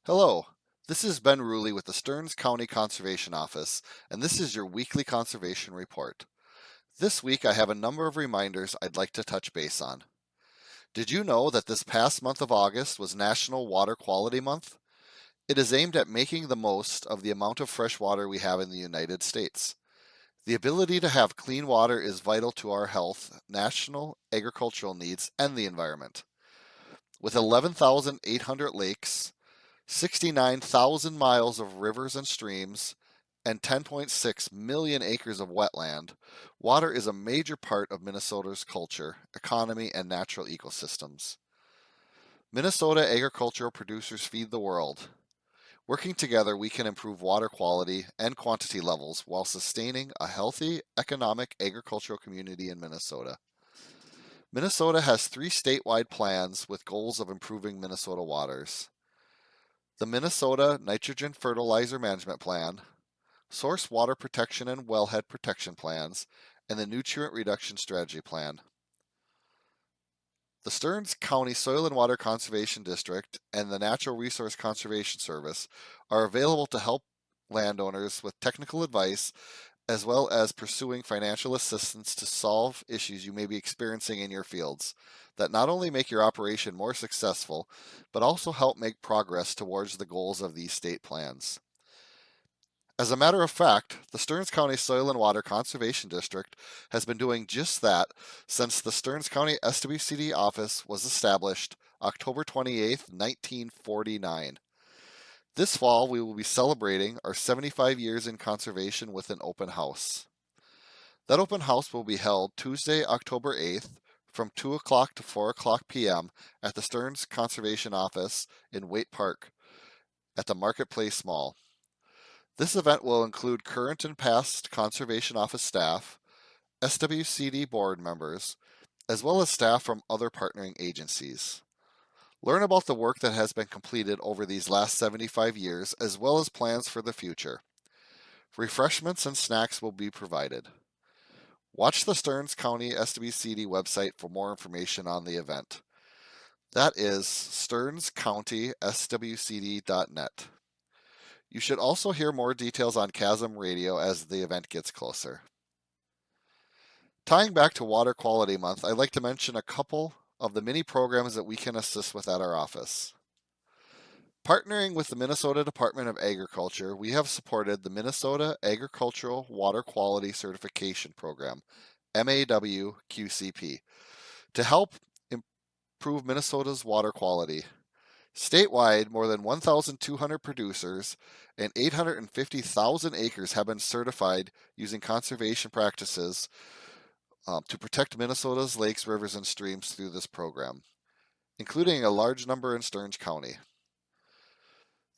Hello, this is Ben Ruley with the Stearns County Conservation Office, and this is your weekly conservation report. This week I have a number of reminders I'd like to touch base on. Did you know that this past month of August was National Water Quality Month? It is aimed at making the most of the amount of fresh water we have in the United States. The ability to have clean water is vital to our health, national agricultural needs, and the environment. With 11,800 lakes, 69,000 miles of rivers and streams, and 10.6 million acres of wetland, water is a major part of Minnesota's culture, economy, and natural ecosystems. Minnesota agricultural producers feed the world. Working together, we can improve water quality and quantity levels while sustaining a healthy, economic agricultural community in Minnesota. Minnesota has 3 statewide plans with goals of improving Minnesota waters: the Minnesota Nitrogen Fertilizer Management Plan, Source Water Protection and Wellhead Protection Plans, and the Nutrient Reduction Strategy Plan. The Stearns County Soil and Water Conservation District and the Natural Resource Conservation Service are available to help landowners with technical advice as well as pursuing financial assistance to solve issues you may be experiencing in your fields that not only make your operation more successful, but also help make progress towards the goals of these state plans. As a matter of fact, the Stearns County Soil and Water Conservation District has been doing just that since the Stearns County SWCD office was established October 28, 1949. This fall, we will be celebrating our 75 years in conservation with an open house. That open house will be held Tuesday, October 8th from 2 o'clock to 4 o'clock p.m. at the Stearns Conservation Office in Waite Park at the Marketplace Mall. This event will include current and past Conservation Office staff, SWCD board members, as well as staff from other partnering agencies. Learn about the work that has been completed over these last 75 years, as well as plans for the future. Refreshments and snacks will be provided. Watch the Stearns County SWCD website for more information on the event. That is stearnscountyswcd.net. You should also hear more details on Chasm Radio as the event gets closer. Tying back to Water Quality Month, I'd like to mention a couple of the many programs that we can assist with at our office. Partnering with the Minnesota Department of Agriculture, we have supported the Minnesota Agricultural Water Quality Certification Program, MAWQCP, to help improve Minnesota's water quality. Statewide, more than 1,200 producers and 850,000 acres have been certified using conservation practices to protect Minnesota's lakes, rivers, and streams through this program, including a large number in Stearns County.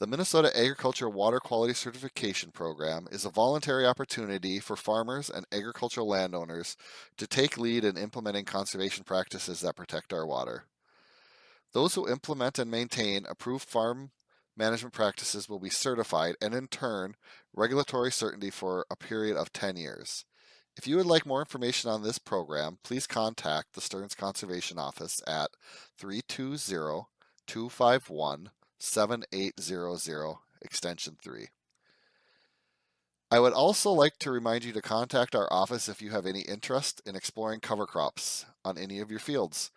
The Minnesota Agricultural Water Quality Certification Program is a voluntary opportunity for farmers and agricultural landowners to take lead in implementing conservation practices that protect our water. Those who implement and maintain approved farm management practices will be certified and, in turn, regulatory certainty for a period of 10 years. If you would like more information on this program, please contact the Stearns Conservation Office at 320-251-7800, extension 3. I would also like to remind you to contact our office if you have any interest in exploring cover crops on any of your fields.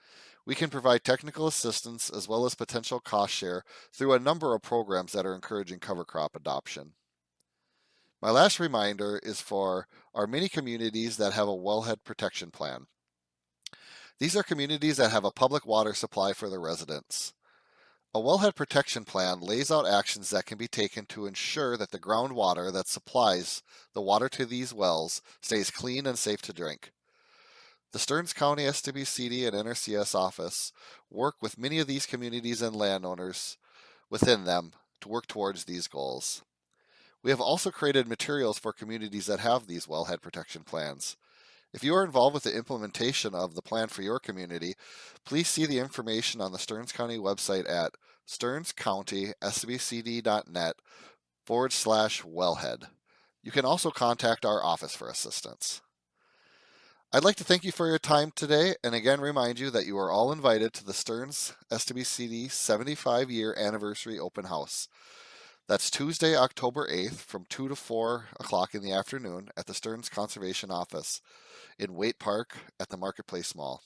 We can provide technical assistance as well as potential cost share through a number of programs that are encouraging cover crop adoption. My last reminder is for our many communities that have a wellhead protection plan. These are communities that have a public water supply for their residents. A wellhead protection plan lays out actions that can be taken to ensure that the groundwater that supplies the water to these wells stays clean and safe to drink. The Stearns County SWCD and NRCS office work with many of these communities and landowners within them to work towards these goals. We have also created materials for communities that have these wellhead protection plans. If you are involved with the implementation of the plan for your community, please see the information on the Stearns County website at stearnscountyswcd.net/wellhead. You can also contact our office for assistance. I'd like to thank you for your time today and again remind you that you are all invited to the Stearns SWCD 75-year anniversary open house. That's Tuesday, October 8th from 2 to 4 o'clock in the afternoon at the Stearns Conservation Office in Waite Park at the Marketplace Mall.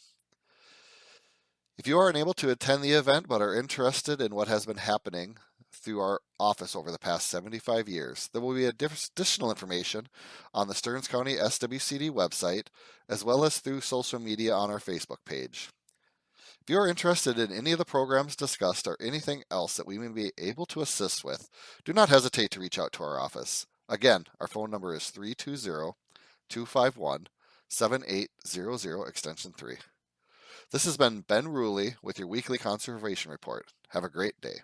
If you are unable to attend the event but are interested in what has been happening through our office over the past 75 years, there will be additional information on the Stearns County SWCD website as well as through social media on our Facebook page. If you are interested in any of the programs discussed or anything else that we may be able to assist with, do not hesitate to reach out to our office. Again, our phone number is 320-251-7800 extension 3. This has been Ben Ruley with your weekly conservation report. Have a great day.